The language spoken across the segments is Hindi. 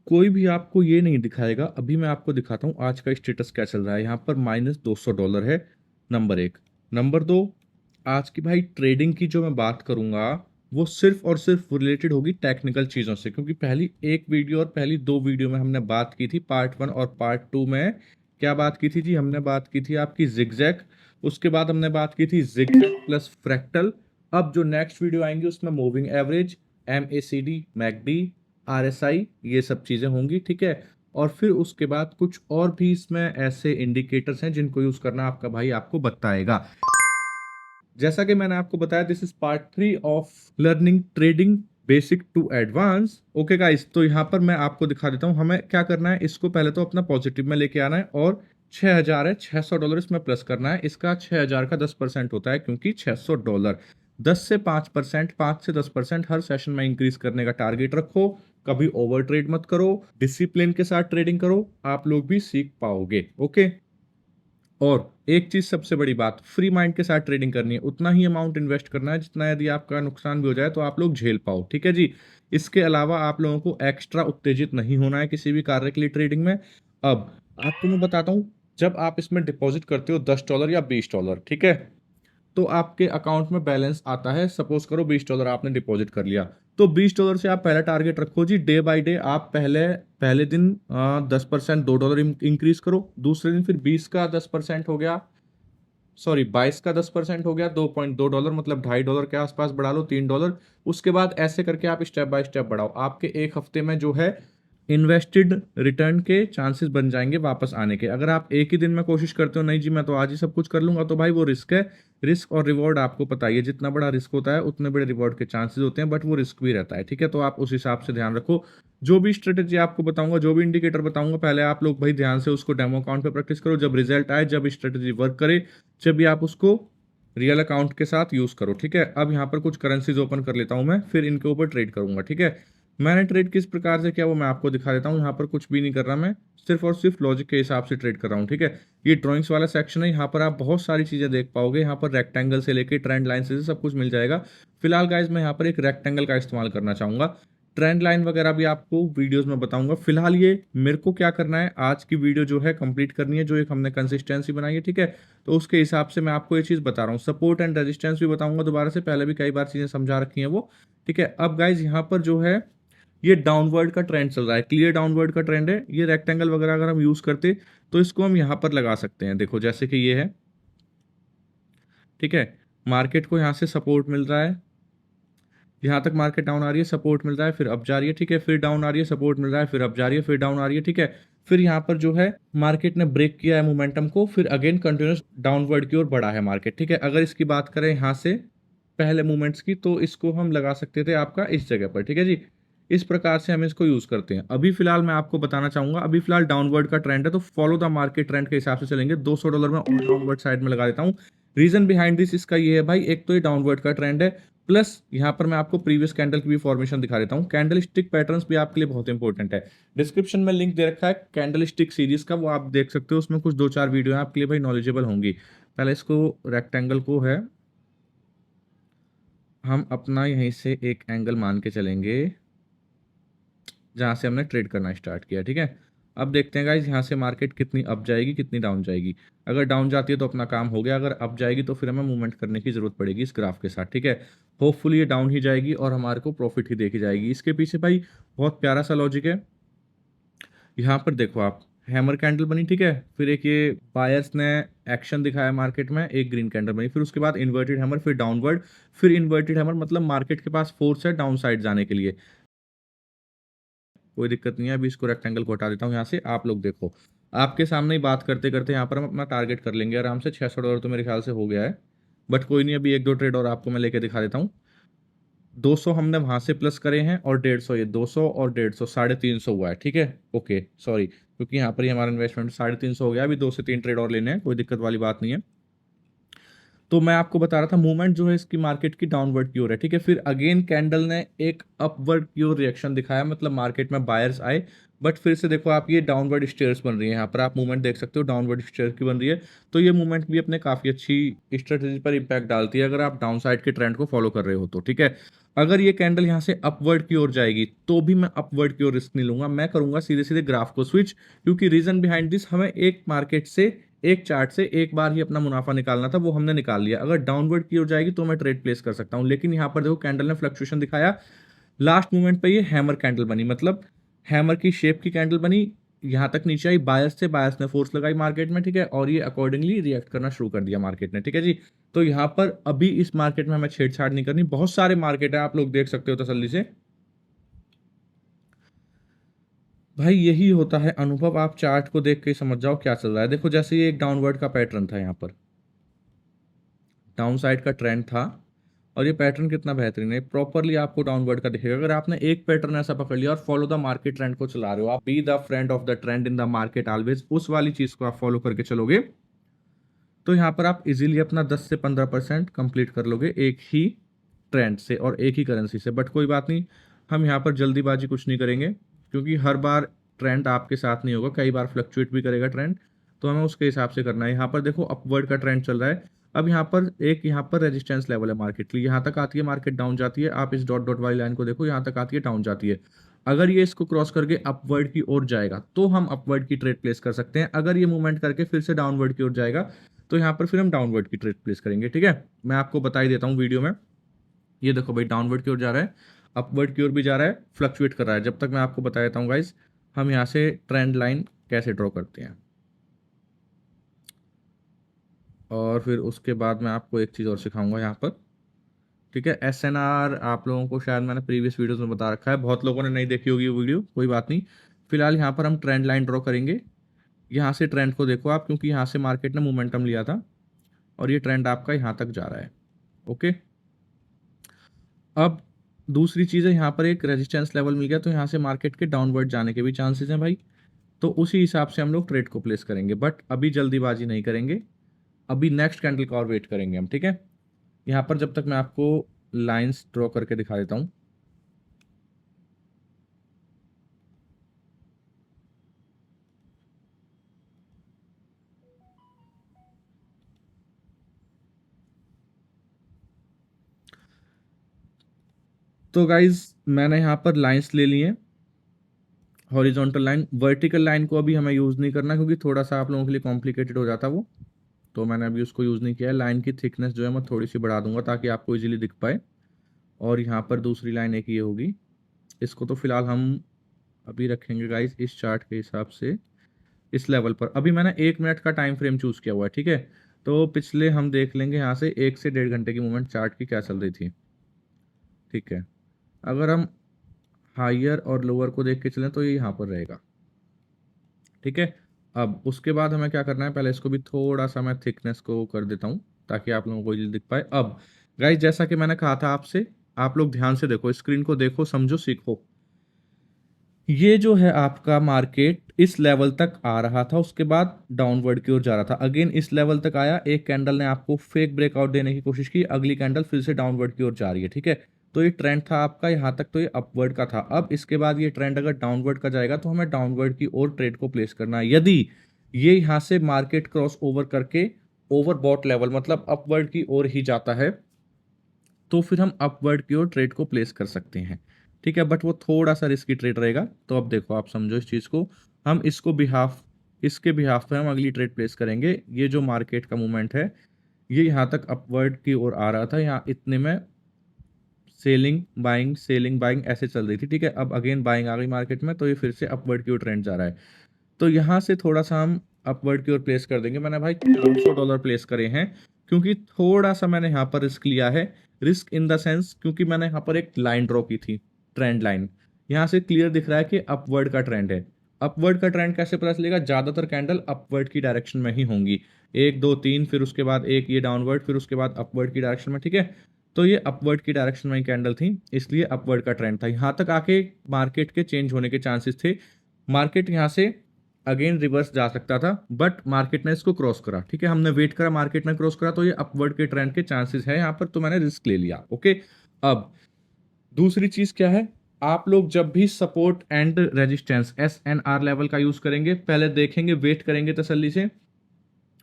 कोई भी आपको ये नहीं दिखाएगा। अभी मैं आपको दिखाता हूँ आज का स्टेटस क्या चल रहा है। यहाँ पर -$200 है, नंबर एक। नंबर दो, आज की भाई ट्रेडिंग की जो मैं बात करूंगा वो सिर्फ और सिर्फ रिलेटेड होगी टेक्निकल चीज़ों से, क्योंकि पहली एक वीडियो और पहली दो वीडियो में हमने बात की थी पार्ट 1 और पार्ट 2 में। क्या बात की थी जी? हमने बात की थी आपकी जिगजैग, उसके बाद हमने बात की थी जिगजैग प्लस फ्रैक्टल। अब जो नेक्स्ट वीडियो आएंगी उसमें moving average, MACD, McD, RSI, ये सब चीज़ें होंगी, ठीक है। और फिर उसके बाद कुछ और भी इसमें ऐसे इंडिकेटर्स हैं जिनको यूज़ करना आपका भाई आपको बताएगा। जैसा कि मैंने आपको बताया, this is part 3 of learning trading basic to advance. Okay guys, तो यहाँ पर मैं आपको दिखा देता हूँ हमें क्या करना है। इसको पहले तो अपना पॉजिटिव में लेके आना है और 6,000 है, $600 इसमें प्लस करना है। इसका 6,000 का 10% होता है, क्योंकि $600 10 से 5%, 5 से 10% हर सेशन में इंक्रीज करने का टारगेट रखो। कभी ओवर ट्रेड मत करो, डिसिप्लिन के साथ ट्रेडिंग करो, आप लोग भी सीख पाओगे। ओके। और एक चीज सबसे बड़ी बात, फ्री माइंड के साथ ट्रेडिंग करनी है। उतना ही अमाउंट इन्वेस्ट करना है जितना यदि आपका नुकसान भी हो जाए तो आप लोग झेल पाओ, ठीक है जी। इसके अलावा आप लोगों को एक्स्ट्रा उत्तेजित नहीं होना है किसी भी कार्य के लिए ट्रेडिंग में। अब आपको मैं बताता हूँ, जब आप इसमें डिपॉजिट करते हो $10 या $20, ठीक है, तो आपके अकाउंट में बैलेंस आता है। सपोज करो $20 आपने डिपॉजिट कर लिया, तो $20 से आप पहला टारगेट रखो जी, डे बाय डे आप पहले पहले दिन 10% $2 इंक्रीज करो, दूसरे दिन फिर 20 का 10% हो गया, सॉरी 22 का 10% हो गया, $2.2 मतलब $2.5 के आसपास बढ़ा लो, $3। उसके बाद ऐसे करके आप स्टेप बाय स्टेप बढ़ाओ। आपके एक हफ्ते में जो है इन्वेस्टेड रिटर्न के चांसेस बन जाएंगे वापस आने के। अगर आप एक ही दिन में कोशिश करते हो नहीं जी मैं तो आज ही सब कुछ कर लूंगा, तो भाई वो रिस्क है। रिस्क और रिवॉर्ड आपको पता ही है, जितना बड़ा रिस्क होता है उतने बड़े रिवॉर्ड के चांसेस होते हैं, बट वो रिस्क भी रहता है, ठीक है। तो आप उस हिसाब से ध्यान रखो। जो भी स्ट्रेटेजी आपको बताऊंगा, जो भी इंडिकेटर बताऊंगा, पहले आप लोग भाई ध्यान से उसको डेमो अकाउंट पे प्रैक्टिस करो। जब रिजल्ट आए, जब स्ट्रेटेजी वर्क करे, जब भी आप उसको रियल अकाउंट के साथ यूज करो, ठीक है। अब यहाँ पर कुछ करेंसीज ओपन कर लेता हूं मैं, फिर इनके ऊपर ट्रेड करूंगा, ठीक है। मैंने ट्रेड किस प्रकार से किया वो मैं आपको दिखा देता हूँ। यहाँ पर कुछ भी नहीं कर रहा मैं, सिर्फ और सिर्फ लॉजिक के हिसाब से ट्रेड कर रहा हूँ, ठीक है। ये ड्राइंग्स वाला सेक्शन है, यहाँ पर आप बहुत सारी चीजें देख पाओगे। यहाँ पर रेक्टेंगल से लेके ट्रेंड लाइन से सब कुछ मिल जाएगा। फिलहाल गाइज मैं यहाँ पर एक रेक्टेंगल का इस्तेमाल करना चाहूंगा। ट्रेंड लाइन वगैरह भी आपको वीडियोस में बताऊंगा। फिलहाल ये मेरे को क्या करना है, आज की वीडियो जो है कंप्लीट करनी है, जो एक हमने कंसिस्टेंसी बनाई है, ठीक है। तो उसके हिसाब से मैं आपको ये चीज बता रहा हूँ। सपोर्ट एंड रेजिस्टेंस भी बताऊंगा दोबारा से, पहले भी कई बार चीजें समझा रखी हैं वो, ठीक है। अब गाइज यहाँ पर जो है ये डाउनवर्ड का ट्रेंड चल रहा है, क्लियर डाउनवर्ड का ट्रेंड है। ये रेक्टेंगल वगैरह अगर हम यूज करते तो इसको हम यहाँ पर लगा सकते हैं। देखो जैसे कि ये है, ठीक है। मार्केट को यहाँ से सपोर्ट मिल रहा है, यहाँ तक मार्केट डाउन आ रही है, सपोर्ट मिल रहा है, फिर अप जा रही है, ठीक है। फिर डाउन आ रही है, सपोर्ट मिल रहा है, फिर अप जा रही है, फिर डाउन आ रही है, ठीक है। फिर यहाँ पर जो है मार्केट ने ब्रेक किया है मोमेंटम को, फिर अगेन कंटिन्यूस डाउनवर्ड की ओर बढ़ा है मार्केट, ठीक है। अगर इसकी बात करें यहाँ से पहले मूवमेंट्स की, तो इसको हम लगा सकते थे आपका इस जगह पर, ठीक है जी। इस प्रकार से हम इसको यूज करते हैं। अभी फिलहाल मैं आपको बताना चाहूंगा, अभी फिलहाल डाउनवर्ड का ट्रेंड है, तो फॉलो द मार्केट ट्रेंड के हिसाब से चलेंगे। $200 में और डाउनवर्ड साइड में लगा देता हूँ। रीजन बिहाइंड दिस इसका ये है भाई, एक तो ये डाउनवर्ड का ट्रेंड है, प्लस यहाँ पर मैं आपको प्रीवियस कैंडल की भी फॉर्मेशन दिखा देता हूँ। कैंडल स्टिक पैटर्न्स भी आपके लिए बहुत इंपॉर्टेंट है। डिस्क्रिप्शन में लिंक दे रखा है कैंडल स्टिक सीरीज का, वो आप देख सकते हो। उसमें कुछ 2-4 वीडियो है आपके लिए भाई नॉलेजेबल होंगी। पहले इसको रेक्टेंगल को है, हम अपना यहीं से एक एंगल मान के चलेंगे जहां से हमने ट्रेड करना स्टार्ट किया, ठीक है। अब देखते हैं गाइज यहाँ से मार्केट कितनी अप जाएगी, कितनी डाउन जाएगी। अगर डाउन जाती है तो अपना काम हो गया, अगर अप जाएगी तो फिर हमें मूवमेंट करने की जरूरत पड़ेगी इस ग्राफ के साथ, ठीक है। होपफुली ये डाउन ही जाएगी और हमारे को प्रॉफिट ही देखी जाएगी। इसके पीछे भाई बहुत प्यारा सा लॉजिक है। यहाँ पर देखो आप, हैमर कैंडल बनी, ठीक है। फिर एक ये बायर्स ने एक्शन दिखाया मार्केट में, एक ग्रीन कैंडल बनी, फिर उसके बाद इन्वर्टेड हैमर, फिर डाउनवर्ड, फिर इन्वर्टेड हैमर। मतलब मार्केट के पास फोर्स है डाउन साइड जाने के लिए। कोई दिक्कत नहीं है, अभी इसको रेक्टेंगल को हटा देता हूँ यहाँ से। आप लोग देखो, आपके सामने ही बात करते करते यहाँ पर हम अपना टारगेट कर लेंगे आराम से। $600 तो मेरे ख्याल से हो गया है, बट कोई नहीं, अभी एक दो ट्रेड और आपको मैं लेके दिखा देता हूँ। 200 हमने वहां से प्लस करे हैं और 150, ये 200 और 150 350 हुआ है, ठीक है। ओके सॉरी, क्योंकि यहाँ पर ही हमारा इन्वेस्टमेंट 350 हो गया। अभी 2 से 3 ट्रेड और लेने हैं, कोई दिक्कत वाली बात नहीं है। तो मैं आपको बता रहा था मूवमेंट जो है इसकी मार्केट की डाउनवर्ड की ओर है, ठीक है। फिर अगेन कैंडल ने एक अपवर्ड की ओर रिएक्शन दिखाया, मतलब मार्केट में बायर्स आए। बट फिर से देखो आप, ये डाउनवर्ड स्टेयर्स बन रही है, यहाँ पर आप मूवमेंट देख सकते हो, डाउनवर्ड स्टेयर्स की बन रही है। तो ये मूवमेंट भी अपने काफी अच्छी स्ट्रेटेजी पर इंपैक्ट डालती है, अगर आप डाउन साइड के ट्रेंड को फॉलो कर रहे हो तो, ठीक है। अगर ये कैंडल यहाँ से अपवर्ड की ओर जाएगी तो भी मैं अपवर्ड की ओर रिस्क नहीं लूंगा, मैं करूंगा सीधे सीधे ग्राफ को स्विच, क्योंकि रीजन बिहाइंड दिस, हमें एक मार्केट से एक चार्ट से एक बार ही अपना मुनाफा निकालना था, वो हमने निकाल लिया। अगर डाउनवर्ड की ओर जाएगी तो मैं ट्रेड प्लेस कर सकता हूं, लेकिन यहाँ पर देखो कैंडल ने फ्लक्चुएशन दिखाया, लास्ट मोमेंट पे ये हैमर कैंडल बनी, मतलब हैमर की शेप की कैंडल बनी, यहां तक नीचे आई, बायस से बायस ने फोर्स लगाई मार्केट में, ठीक है, और ये अकॉर्डिंगली रिएक्ट करना शुरू कर दिया मार्केट ने, ठीक है जी। तो यहाँ पर अभी इस मार्केट में हमें छेड़छाड़ नहीं करनी, बहुत सारे मार्केट है, आप लोग देख सकते हो तसल्ली से। भाई यही होता है अनुभव, आप चार्ट को देख के समझ जाओ क्या चल रहा है। देखो जैसे ये एक डाउनवर्ड का पैटर्न था, यहाँ पर डाउन साइड का ट्रेंड था, और ये पैटर्न कितना बेहतरीन है, प्रॉपरली आपको डाउनवर्ड का दिखेगा। अगर आपने एक पैटर्न ऐसा पकड़ लिया और फॉलो द मार्केट ट्रेंड को चला रहे हो, आप be the friend of the trend in the market always, उस वाली चीज को आप फॉलो करके चलोगे, तो यहाँ पर आप इजीली अपना 10 से 15% कंप्लीट कर लोगे एक ही ट्रेंड से और एक ही करेंसी से। बट कोई बात नहीं, हम यहाँ पर जल्दीबाजी कुछ नहीं करेंगे, क्योंकि हर बार ट्रेंड आपके साथ नहीं होगा, कई बार फ्लक्चुएट भी करेगा ट्रेंड, तो हमें उसके हिसाब से करना है। यहाँ पर देखो अपवर्ड का ट्रेंड चल रहा है, अब यहाँ पर यहाँ पर रेजिस्टेंस लेवल है मार्केट के लिए, यहाँ तक आती है मार्केट डाउन जाती है, आप इस डॉट डॉट वाली लाइन को देखो, यहाँ तक आती है डाउन जाती है। अगर ये इसको क्रॉस करके अपवर्ड की ओर जाएगा तो हम अपवर्ड की ट्रेड प्लेस कर सकते हैं, अगर ये मूवमेंट करके फिर से डाउनवर्ड की ओर जाएगा तो यहाँ पर फिर हम डाउनवर्ड की ट्रेड प्लेस करेंगे, ठीक है। मैं आपको बता ही देता हूँ वीडियो में, ये देखो भाई डाउनवर्ड की ओर जा रहा है, अपवर्ड की ओर भी जा रहा है, फ्लक्चुएट कर रहा है। जब तक मैं आपको बता देता हूँ गाइस, हम यहाँ से ट्रेंड लाइन कैसे ड्रॉ करते हैं, और फिर उसके बाद मैं आपको एक चीज़ और सिखाऊंगा यहाँ पर, ठीक है। SNR आप लोगों को शायद मैंने प्रीवियस वीडियोस में बता रखा है, बहुत लोगों ने नहीं देखी होगी वो वीडियो, कोई बात नहीं। फिलहाल यहाँ पर हम ट्रेंड लाइन ड्रॉ करेंगे, यहाँ से ट्रेंड को देखो आप, क्योंकि यहाँ से मार्केट ने मोमेंटम लिया था और ये ट्रेंड आपका यहाँ तक जा रहा है, ओके। अब दूसरी चीज़ है, यहाँ पर एक रेजिस्टेंस लेवल मिल गया, तो यहाँ से मार्केट के डाउनवर्ड जाने के भी चांसेस हैं भाई, तो उसी हिसाब से हम लोग ट्रेड को प्लेस करेंगे, बट अभी जल्दीबाजी नहीं करेंगे, अभी नेक्स्ट कैंडल का और वेट करेंगे हम, ठीक है। यहाँ पर जब तक मैं आपको लाइंस ड्रॉ करके दिखा देता हूँ। तो गाइज मैंने यहाँ पर लाइंस ले ली हैं, हॉरिजॉन्टल लाइन, वर्टिकल लाइन को अभी हमें यूज़ नहीं करना, क्योंकि थोड़ा सा आप लोगों के लिए कॉम्प्लिकेटेड हो जाता वो, तो मैंने अभी उसको यूज़ नहीं किया है। लाइन की थिकनेस जो है मैं थोड़ी सी बढ़ा दूंगा ताकि आपको इजीली दिख पाए। और यहाँ पर दूसरी लाइन एक ये होगी, इसको तो फिलहाल हम अभी रखेंगे गाइज इस चार्ट के हिसाब से इस लेवल पर। अभी मैंने 1 मिनट का टाइम फ्रेम चूज़ किया हुआ है, ठीक है। तो पिछले हम देख लेंगे यहाँ से 1 से 1.5 घंटे की मूवमेंट चार्ट की क्या चल रही थी, ठीक है। अगर हम हायर और लोअर को देख के चलें तो ये यहाँ पर रहेगा, ठीक है। अब उसके बाद हमें क्या करना है, पहले इसको भी थोड़ा सा मैं थिकनेस को कर देता हूँ ताकि आप लोगों को जल्दी दिख पाए। अब गाइस जैसा कि मैंने कहा था आपसे, आप लोग ध्यान से देखो, स्क्रीन को देखो, समझो, सीखो। ये जो है आपका मार्केट इस लेवल तक आ रहा था, उसके बाद डाउनवर्ड की ओर जा रहा था, अगेन इस लेवल तक आया, एक कैंडल ने आपको फेक ब्रेकआउट देने की कोशिश की, अगली कैंडल फिर से डाउनवर्ड की ओर जा रही है, ठीक है। तो ये ट्रेंड था आपका यहाँ तक, तो ये अपवर्ड का था। अब इसके बाद ये ट्रेंड अगर डाउनवर्ड का जाएगा तो हमें डाउनवर्ड की ओर ट्रेड को प्लेस करना है। यदि ये यहाँ से मार्केट क्रॉस ओवर करके ओवरबॉट लेवल मतलब अपवर्ड की ओर ही जाता है तो फिर हम अपवर्ड की ओर ट्रेड को प्लेस कर सकते हैं, ठीक है। बट वो थोड़ा सा रिस्की ट्रेड रहेगा, तो अब देखो आप समझो इस चीज़ को, हम इसके बिहाफ पे हम अगली ट्रेड प्लेस करेंगे। ये जो मार्केट का मूवमेंट है, ये यहाँ तक अपवर्ड की ओर आ रहा था, यहाँ इतने में सेलिंग बाइंग ऐसे चल रही थी, ठीक है। अब अगेन बाइंग आ गई मार्केट में, तो ये फिर से अपवर्ड की ओर ट्रेंड जा रहा है, तो यहाँ से थोड़ा सा हम अपवर्ड की ओर प्लेस कर देंगे। मैंने भाई $200 प्लेस करे हैं, क्योंकि थोड़ा सा मैंने यहाँ पर रिस्क लिया है, रिस्क इन द सेंस क्योंकि मैंने यहाँ पर एक लाइन ड्रॉ की थी, ट्रेंड लाइन, यहाँ से क्लियर दिख रहा है कि अपवर्ड का ट्रेंड है। अपवर्ड का ट्रेंड कैसे पता चलेगा, ज्यादातर कैंडल अपवर्ड की डायरेक्शन में ही होंगी, 1 2 3, फिर उसके बाद एक ये डाउनवर्ड, फिर उसके बाद अपवर्ड की डायरेक्शन में, ठीक है। तो ये अपवर्ड की डायरेक्शन में ही कैंडल थी, इसलिए अपवर्ड का ट्रेंड था। यहाँ तक आके मार्केट के चेंज होने के चांसेस थे, मार्केट यहाँ से अगेन रिवर्स जा सकता था, बट मार्केट ने इसको क्रॉस करा, ठीक है। हमने वेट करा, मार्केट ने क्रॉस करा, तो ये अपवर्ड के ट्रेंड के चांसेस है यहाँ पर, तो मैंने रिस्क ले लिया, ओके। अब दूसरी चीज क्या है, आप लोग जब भी support and resistance SNR level का यूज करेंगे, पहले देखेंगे, वेट करेंगे तसल्ली से,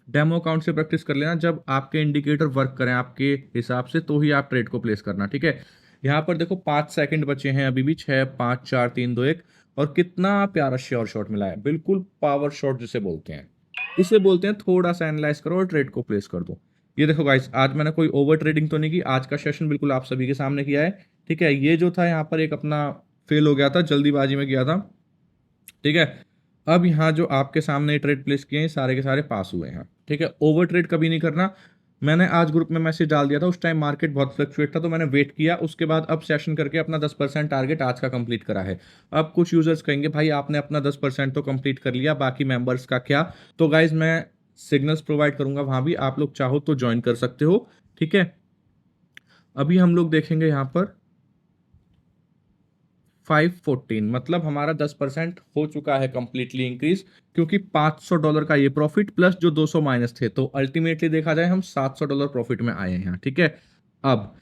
डेमो अकाउंट से प्रैक्टिस कर लेना, जब आपके इंडिकेटर वर्क करें आपके हिसाब से तो ही आप ट्रेड को प्लेस करना, ठीक है। यहाँ पर देखो 5 सेकंड बचे हैं अभी भी, 6 5 4 3 2 1, और कितना प्यारा श्योर शॉट मिला है, बिल्कुल पावर शॉट जिसे बोलते हैं। इसे बोलते हैं थोड़ा सा एनालाइज करो और ट्रेड को प्लेस कर दो। ये देखो गाइस, आज मैंने कोई ओवर ट्रेडिंग तो नहीं की, आज का सेशन बिल्कुल आप सभी के सामने किया है। ठीक है, ये जो था यहाँ पर एक अपना फेल हो गया था, जल्दीबाजी में किया था। ठीक है, अब यहाँ जो आपके सामने ट्रेड प्लेस किए हैं सारे के सारे पास हुए हैं। ठीक है, ओवर ट्रेड कभी नहीं करना। मैंने आज ग्रुप में मैसेज डाल दिया था, उस टाइम मार्केट बहुत फ्लक्चुएट था तो मैंने वेट किया, उसके बाद अब सेशन करके अपना 10% टारगेट आज का कंप्लीट करा है। अब कुछ यूजर्स कहेंगे भाई आपने अपना 10% तो कंप्लीट कर लिया, बाकी मेंबर्स का क्या? तो गाइज मैं सिग्नल्स प्रोवाइड करूंगा वहां भी, आप लोग चाहो तो ज्वाइन कर सकते हो। ठीक है, अभी हम लोग देखेंगे यहाँ पर 514, मतलब हमारा 10% हो चुका है कंप्लीटली इंक्रीज, क्योंकि $500 का ये प्रॉफिट प्लस जो 200 माइनस थे, तो अल्टीमेटली देखा जाए हम $700 प्रॉफिट में आए हैं यहाँ। ठीक है, अब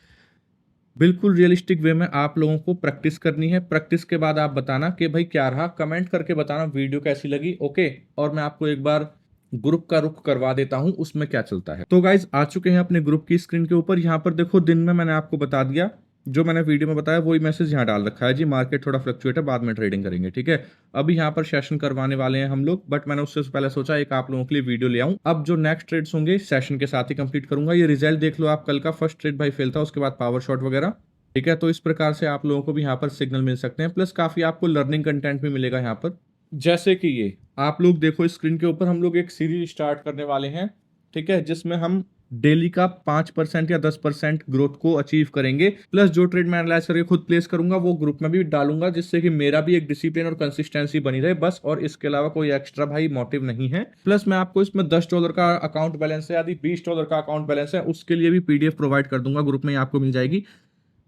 बिल्कुल रियलिस्टिक वे में आप लोगों को प्रैक्टिस करनी है। प्रैक्टिस के बाद आप बताना कि भाई क्या रहा, कमेंट करके बताना वीडियो कैसी लगी। ओके, और मैं आपको एक बार ग्रुप का रुख करवा देता हूं उसमें क्या चलता है। तो गाइज आ चुके हैं अपने ग्रुप की स्क्रीन के ऊपर। यहाँ पर देखो दिन में मैंने आपको बता दिया, जो मैंने वीडियो में बताया वही मैसेज यहाँ डाल रखा है जी, मार्केट थोड़ा फ्लक्चुएट है, बाद में ट्रेडिंग करेंगे। ठीक है, अभी यहाँ पर सेशन करवाने वाले हैं हम लोग, बट मैंने उससे पहले सोचा एक आप लोगों के लिए वीडियो ले आऊं। अब जो नेक्स्ट ट्रेड्स होंगे सेशन के साथ ही कंप्लीट करूंगा। ये रिजल्ट देख लो आप, कल का फर्स्ट ट्रेड भाई फेल था, उसके बाद पावर शॉट वगैरह। ठीक है, तो इस प्रकार से आप लोगों को भी यहाँ पर सिग्नल मिल सकते हैं, प्लस काफी आपको लर्निंग कंटेंट भी मिलेगा यहाँ पर। जैसे कि ये आप लोग देखो स्क्रीन के ऊपर, हम लोग एक सीरीज स्टार्ट करने वाले हैं। ठीक है, जिसमें हम डेली का 5% या 10% ग्रोथ को अचीव करेंगे, प्लस जो ट्रेड मैं एनालाइज करके खुद प्लेस करूंगा वो ग्रुप में भी डालूंगा, जिससे कि मेरा भी एक डिसिप्लिन और कंसिस्टेंसी बनी रहे बस, और इसके अलावा कोई एक्स्ट्रा भाई मोटिव नहीं है। प्लस मैं आपको इसमें $10 का अकाउंट बैलेंस है, यदि $20 का अकाउंट बैलेंस है, उसके लिए भी पीडीएफ प्रोवाइड कर दूंगा, ग्रुप में ही आपको मिल जाएगी।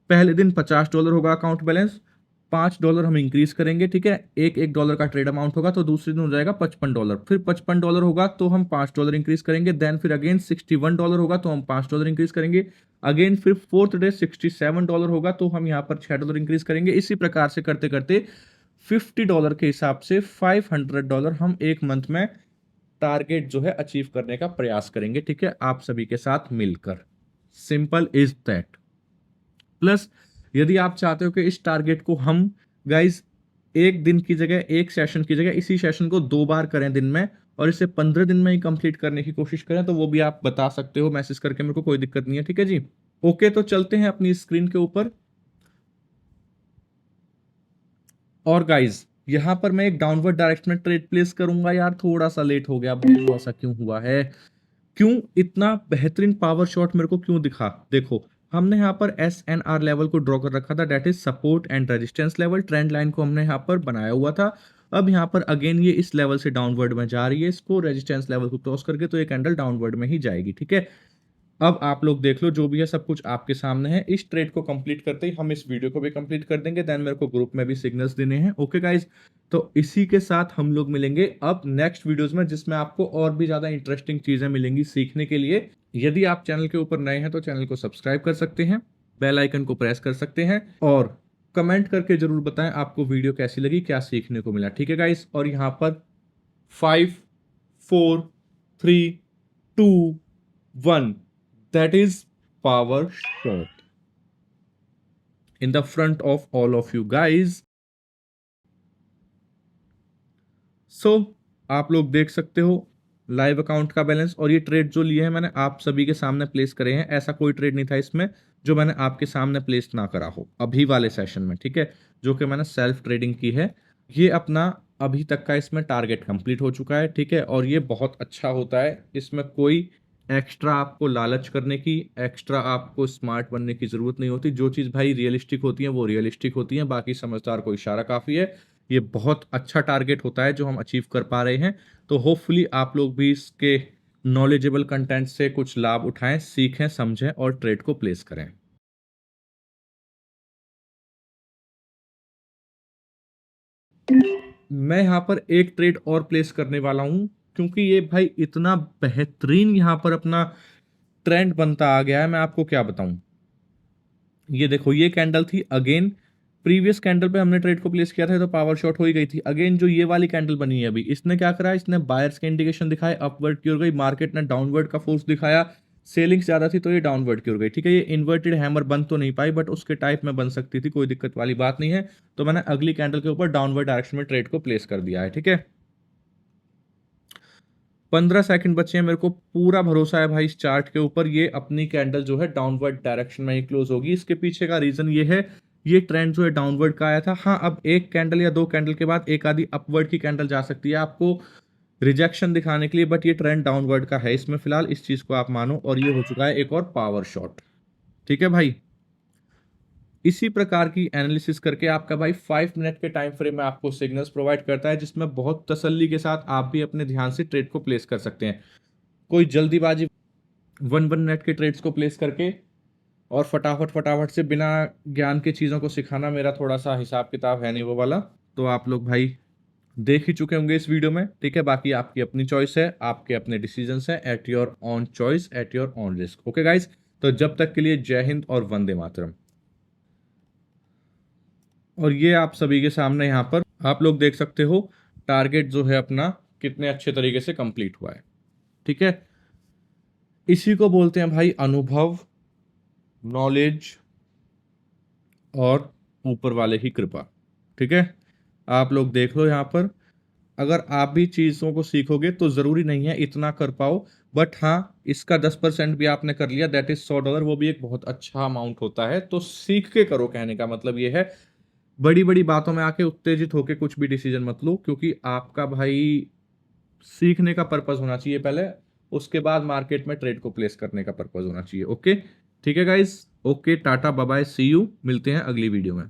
पहले दिन $50 होगा अकाउंट बैलेंस, $5 हम इंक्रीज करेंगे। ठीक है, एक डॉलर का ट्रेड अमाउंट होगा, तो दूसरे दिन हो जाएगा $55, फिर $55 होगा तो हम $5 इंक्रीज करेंगे, देन फिर अगेन $61 होगा तो हम $5 इंक्रीज करेंगे, अगेन फिर फोर्थ डे $67 होगा तो हम यहाँ पर $6 इंक्रीज करेंगे। इसी प्रकार से करते करते $50 के हिसाब से $500 हम एक मंथ में टारगेट जो है अचीव करने का प्रयास करेंगे। ठीक है, आप सभी के साथ मिलकर, सिंपल इज दैट। प्लस यदि आप चाहते हो कि इस टारगेट को हम गाइज एक दिन की जगह, एक सेशन की जगह, इसी सेशन को 2 बार करें दिन में, और इसे 15 दिन में ही कंप्लीट करने की कोशिश करें, तो वो भी आप बता सकते हो मैसेज करके, मेरे को कोई दिक्कत नहीं है। ठीक है जी, ओके, तो चलते हैं अपनी स्क्रीन के ऊपर। और गाइज यहां पर मैं एक डाउनवर्ड डायरेक्शन में ट्रेड प्लेस करूंगा। यार थोड़ा सा लेट हो गया, ऐसा क्यों हुआ है? क्यों इतना बेहतरीन पावर शॉट मेरे को क्यों दिखा? देखो, हमने यहाँ पर SNR लेवल को ड्रॉ कर रखा था, that is support and resistance level. Trend line को हमने यहाँ पर बनाया हुआ था। अब यहाँ पर अगेन ये इस लेवल से डाउनवर्ड में जा रही है, इसको रेजिस्टेंस लेवल को क्रॉस करके तो ये कैंडल डाउनवर्ड में ही जाएगी। ठीक है, अब आप लोग देख लो, जो भी है सब कुछ आपके सामने है। इस ट्रेड को कंप्लीट करते ही हम इस वीडियो को भी कंप्लीट कर देंगे, देन मेरे को ग्रुप में भी सिग्नल्स देने हैं। ओके गाइज, तो इसी के साथ हम लोग मिलेंगे अब नेक्स्ट वीडियोस में, जिसमें आपको और भी ज्यादा इंटरेस्टिंग चीजें मिलेंगी सीखने के लिए। यदि आप चैनल के ऊपर नए हैं तो चैनल को सब्सक्राइब कर सकते हैं, बेल आइकन को प्रेस कर सकते हैं, और कमेंट करके जरूर बताएं आपको वीडियो कैसी लगी, क्या सीखने को मिला। ठीक है गाइज, और यहाँ पर 5 4 3 2 1, that is power shot in the front of all of you guys. So आप लोग देख सकते हो लाइव अकाउंट का बैलेंस, और ये ट्रेड जो लिए हैं मैंने आप सभी के सामने प्लेस करे हैं। ऐसा कोई ट्रेड नहीं था इसमें जो मैंने आपके सामने प्लेस ना करा हो अभी वाले सेशन में। ठीक है, जो कि मैंने सेल्फ ट्रेडिंग की है। ये अपना अभी तक का इसमें टारगेट कंप्लीट हो चुका है। ठीक है, और ये बहुत अच्छा होता है, इसमें कोई एक्स्ट्रा आपको लालच करने की, एक्स्ट्रा आपको स्मार्ट बनने की जरूरत नहीं होती। जो चीज़ भाई रियलिस्टिक होती है वो रियलिस्टिक होती है, बाकी समझदार को इशारा काफ़ी है। ये बहुत अच्छा टारगेट होता है जो हम अचीव कर पा रहे हैं। तो होपफुली आप लोग भी इसके नॉलेजेबल कंटेंट से कुछ लाभ उठाएं, सीखें, समझें और ट्रेड को प्लेस करें। मैं यहाँ पर एक ट्रेड और प्लेस करने वाला हूँ, क्योंकि ये भाई इतना बेहतरीन यहाँ पर अपना ट्रेंड बनता आ गया है, मैं आपको क्या बताऊं। ये देखो, ये कैंडल थी, अगेन प्रीवियस कैंडल पे हमने ट्रेड को प्लेस किया था तो पावर शॉट हो ही गई थी। अगेन जो ये वाली कैंडल बनी है अभी, इसने क्या करा, इसने बायर्स के इंडिकेशन दिखाए, अपवर्ड की ओर गई, मार्केट ने डाउनवर्ड का फोर्स दिखाया, सेलिंग ज़्यादा थी तो ये डाउनवर्ड की हो गई। ठीक है, ये इन्वर्टेड हैमर बन तो नहीं पाई बट उसके टाइप में बन सकती थी, कोई दिक्कत वाली बात नहीं है। तो मैंने अगली कैंडल के ऊपर डाउनवर्ड डायरेक्शन में ट्रेड को प्लेस कर दिया है। ठीक है, 15 सेकंड बचे हैं, मेरे को पूरा भरोसा है भाई इस चार्ट के ऊपर, ये अपनी कैंडल जो है डाउनवर्ड डायरेक्शन में ही क्लोज होगी। इसके पीछे का रीजन ये है, ये ट्रेंड जो है डाउनवर्ड का आया था। हाँ, अब एक कैंडल या दो कैंडल के बाद एक आधी अपवर्ड की कैंडल जा सकती है आपको रिजेक्शन दिखाने के लिए, बट ये ट्रेंड डाउनवर्ड का है इसमें फिलहाल, इस चीज को आप मानो। और ये हो चुका है एक और पावर शॉट। ठीक है भाई, इसी प्रकार की एनालिसिस करके आपका भाई 5 मिनट के टाइम फ्रेम में आपको सिग्नल्स प्रोवाइड करता है, जिसमें बहुत तसल्ली के साथ आप भी अपने ध्यान से ट्रेड को प्लेस कर सकते हैं। कोई जल्दीबाजी 1 मिनट के ट्रेड्स को प्लेस करके और फटाफट फटाफट से बिना ज्ञान के चीज़ों को सिखाना मेरा थोड़ा सा हिसाब किताब है नहीं वो वाला। तो आप लोग भाई देख ही चुके होंगे इस वीडियो में। ठीक है, बाकी आपकी अपनी चॉइस है, आपके अपने डिसीजंस है, at your on choice at your on risk. Okay guys, तो जब तक के लिए जय हिंद और वंदे मातरम। और ये आप सभी के सामने यहाँ पर आप लोग देख सकते हो टारगेट जो है अपना कितने अच्छे तरीके से कंप्लीट हुआ है। ठीक है, इसी को बोलते हैं भाई अनुभव, नॉलेज और ऊपर वाले की कृपा। ठीक है, आप लोग देख लो यहाँ पर, अगर आप भी चीज़ों को सीखोगे तो ज़रूरी नहीं है इतना कर पाओ, बट हाँ, इसका 10% भी आपने कर लिया, दैट इज $100, वो भी एक बहुत अच्छा अमाउंट होता है। तो सीख के करो, कहने का मतलब ये है, बड़ी बड़ी बातों में आके उत्तेजित होके कुछ भी डिसीजन मत लो, क्योंकि आपका भाई सीखने का पर्पज होना चाहिए पहले, उसके बाद मार्केट में ट्रेड को प्लेस करने का पर्पज होना चाहिए। ओके, ठीक है गाइस, ओके, टाटा बाय बाय, सी यू, मिलते हैं अगली वीडियो में।